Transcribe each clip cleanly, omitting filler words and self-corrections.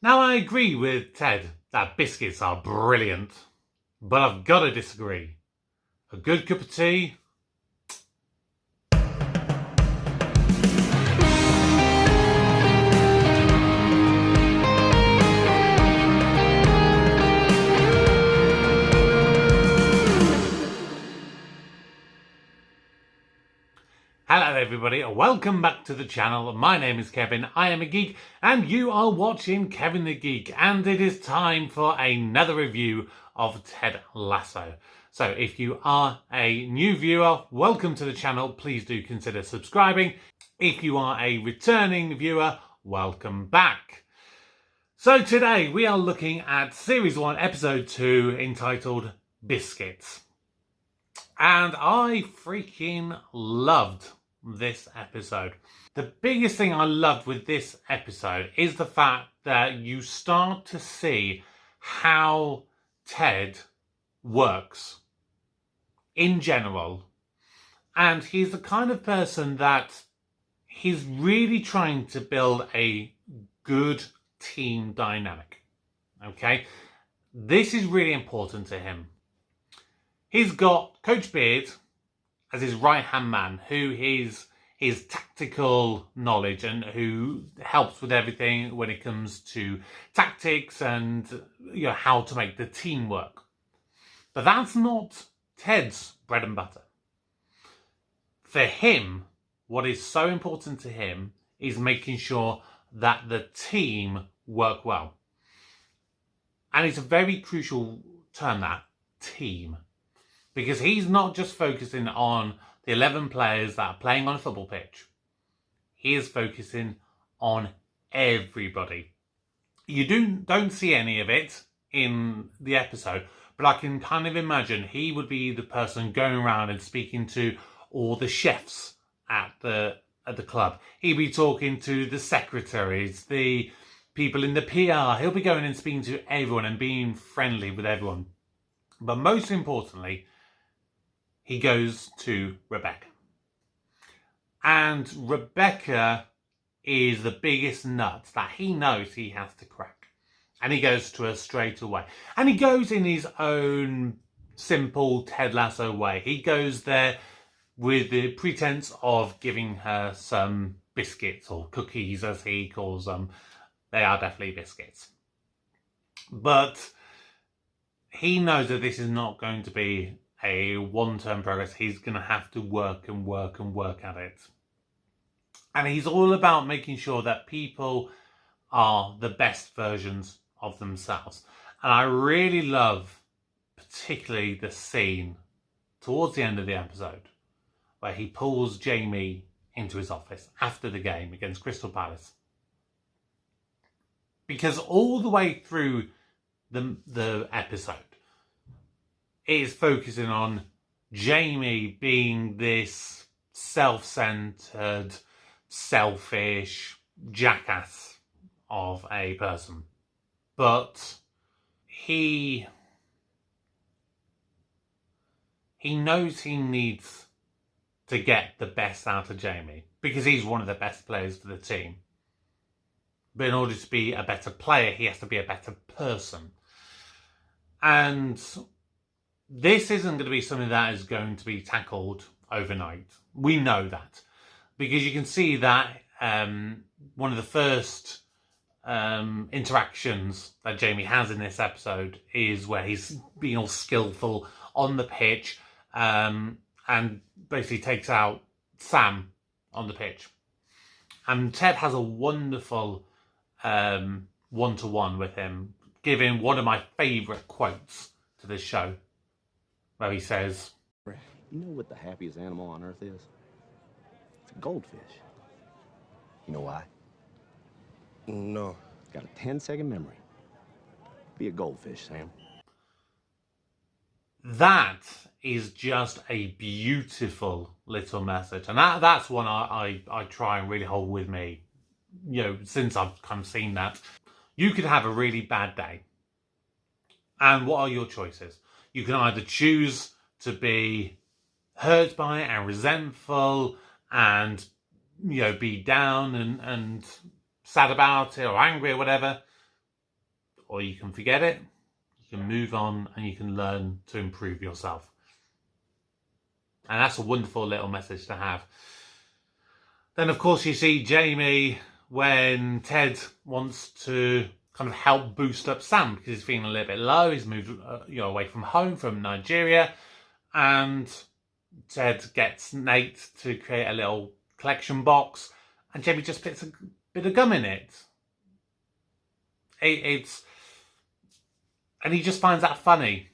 Now, I agree with Ted that biscuits are brilliant, but I've got to disagree. A good cup of tea? Hello everybody, welcome back to the channel. My name is Kevin, I am a geek, and you are watching Kevin the Geek, and it is time for another review of Ted Lasso. So if you are a new viewer, welcome to the channel. Please do consider subscribing. If you are a returning viewer, welcome back. So today we are looking at Series 1, Episode 2, entitled Biscuits. And I freaking loved this episode. The biggest thing I loved with this episode is the fact that you start to see how Ted works in general. And he's the kind of person that he's really trying to build a good team dynamic. Okay? This is really important to him. He's got Coach Beard as his right-hand man, who is his tactical knowledge and who helps with everything when it comes to tactics and how to make the team work. But that's not Ted's bread and butter. For him, what is so important to him is making sure that the team work well. And it's a very crucial term, that team. Because he's not just focusing on the 11 players that are playing on a football pitch. He is focusing on everybody. You don't see any of it in the episode, but I can kind of imagine he would be the person going around and speaking to all the chefs at the club. He'd be talking to the secretaries, the people in the PR. He'll be going and speaking to everyone and being friendly with everyone. But most importantly, he goes to Rebecca. And Rebecca is the biggest nut that he knows he has to crack. And he goes to her straight away. And he goes in his own simple Ted Lasso way. He goes there with the pretense of giving her some biscuits, or cookies as he calls them. They are definitely biscuits. But he knows that this is not going to be a one-term progress. He's going to have to work and work and work at it. And he's all about making sure that people are the best versions of themselves. And I really love particularly the scene towards the end of the episode where he pulls Jamie into his office after the game against Crystal Palace. Because all the way through the episode, it is focusing on Jamie being this self-centered, selfish jackass of a person. But he knows he needs to get the best out of Jamie because he's one of the best players for the team. But in order to be a better player, he has to be a better person. And this isn't going to be something that is going to be tackled overnight. We know that. Because you can see that one of the first interactions that Jamie has in this episode is where he's being all skillful on the pitch and basically takes out Sam on the pitch. And Ted has a wonderful one-to-one with him, giving one of my favourite quotes to this show, where he says, "You know what the happiest animal on earth is? It's a goldfish. You know why? No. It's got a 10-second memory. Be a goldfish, Sam." That is just a beautiful little message. And that's one I try and really hold with me, since I've kind of seen that. You could have a really bad day. And what are your choices? You can either choose to be hurt by it and resentful and, be down and sad about it or angry or whatever. or you can forget it, you can move on, and you can learn to improve yourself. And that's a wonderful little message to have. Then, of course, you see Jamie when Ted wants to kind of help boost up Sam because he's feeling a little bit low. He's moved away from home, from Nigeria. And Ted gets Nate to create a little collection box. And Jamie just puts a bit of gum in it. And he just finds that funny.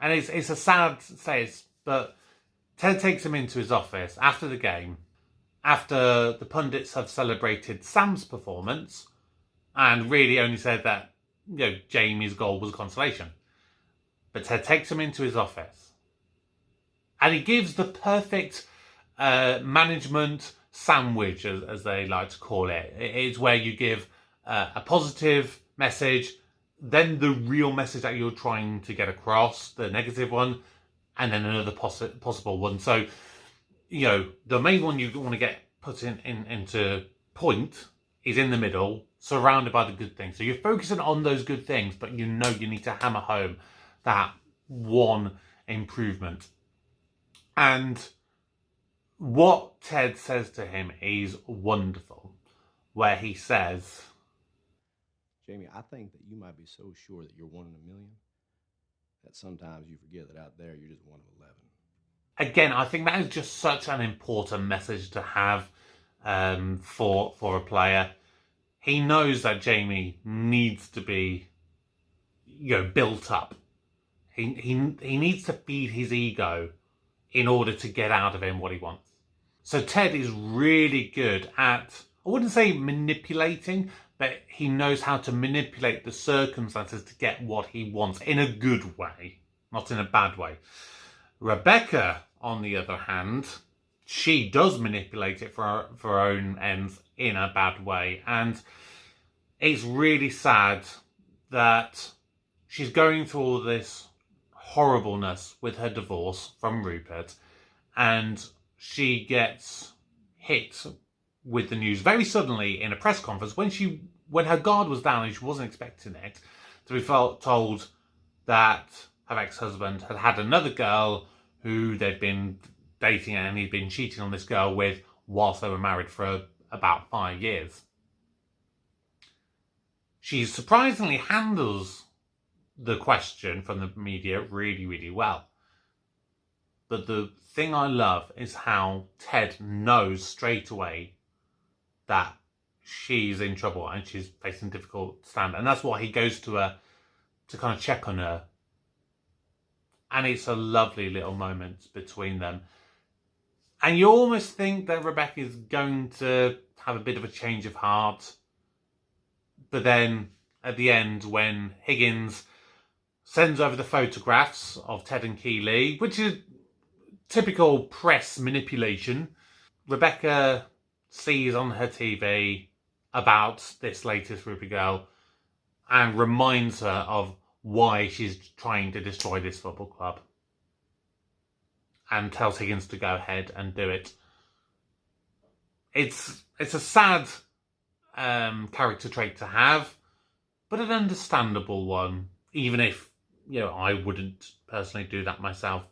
And it's a sad face, but Ted takes him into his office after the game, after the pundits have celebrated Sam's performance and really only said that, Jamie's goal was consolation. But Ted takes him into his office and he gives the perfect management sandwich, as they like to call it. It's where you give a positive message, then the real message that you're trying to get across, the negative one, and then another possible one. So, the main one you want to get put into point is in the middle, surrounded by the good things. So you're focusing on those good things, but you need to hammer home that one improvement. And what Ted says to him is wonderful, where he says, Jamie, I think that you might be so sure that you're one in a million that sometimes you forget that out there you're just one of 11. Again, I think that is just such an important message to have for a player. He knows that Jamie needs to be, built up. He needs to feed his ego in order to get out of him what he wants. So Ted is really good at, I wouldn't say manipulating, but he knows how to manipulate the circumstances to get what he wants in a good way, not in a bad way. Rebecca, on the other hand, she does manipulate it for her own ends in a bad way. And it's really sad that she's going through all this horribleness with her divorce from Rupert, and she gets hit with the news very suddenly in a press conference when her guard was down and she wasn't expecting it, to be told that her ex-husband had had another girl who they'd been dating and he'd been cheating on this girl with whilst they were married for about 5 years. She surprisingly handles the question from the media really, really well. But the thing I love is how Ted knows straight away that she's in trouble and she's facing a difficult stand. And that's why he goes to her to kind of check on her. And it's a lovely little moment between them. And you almost think that Rebecca is going to have a bit of a change of heart. But then at the end, when Higgins sends over the photographs of Ted and Keeley, which is typical press manipulation, Rebecca sees on her TV about this latest Ruby girl and reminds her of why she's trying to destroy this football club, and tells Higgins to go ahead and do it. It's a sad character trait to have, but an understandable one, even if I wouldn't personally do that myself.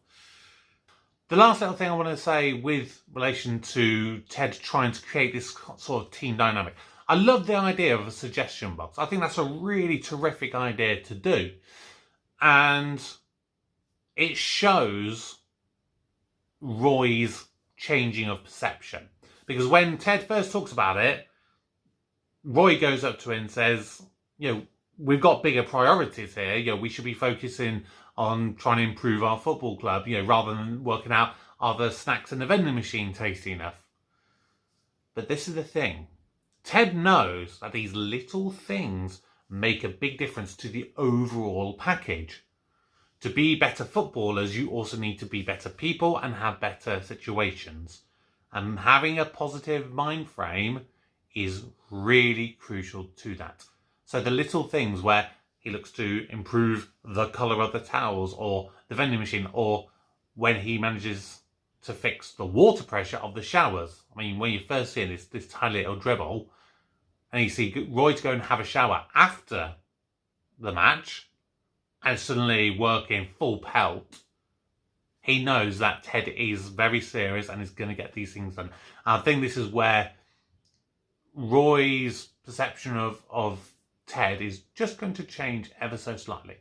The last little thing I want to say with relation to Ted trying to create this sort of team dynamic. I love the idea of a suggestion box. I think that's a really terrific idea to do. And it shows Roy's changing of perception. Because when Ted first talks about it, Roy goes up to him and says, we've got bigger priorities here. We should be focusing on trying to improve our football club, rather than working out are the snacks in the vending machine tasty enough. But this is the thing. Ted knows that these little things make a big difference to the overall package. To be better footballers, you also need to be better people and have better situations. And having a positive mind frame is really crucial to that. So the little things where he looks to improve the colour of the towels or the vending machine, or when he manages to fix the water pressure of the showers. I mean, when you first see this tiny little dribble, and you see Roy to go and have a shower after the match and suddenly working full pelt, he knows that Ted is very serious and is going to get these things done. And I think this is where Roy's perception of Ted is just going to change ever so slightly.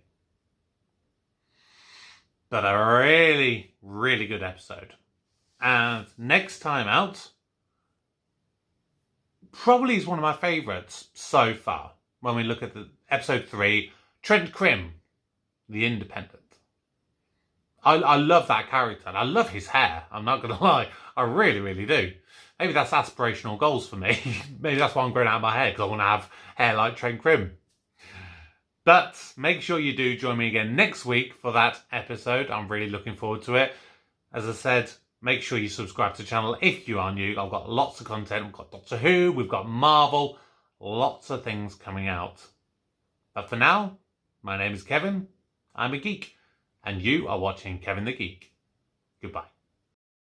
But a really, really good episode. And next time out, probably is one of my favourites so far. When we look at the episode 3, Trent Crimm, the Independent. I love that character and I love his hair. I'm not going to lie. I really, really do. Maybe that's aspirational goals for me. Maybe that's why I'm growing out of my hair, because I want to have hair like Trent Crimm. But make sure you do join me again next week for that episode. I'm really looking forward to it. As I said, make sure you subscribe to the channel if you are new. I've got lots of content. We've got Doctor Who, we've got Marvel, lots of things coming out. But for now, my name is Kevin. I'm a geek. And you are watching Kevin the Geek. Goodbye.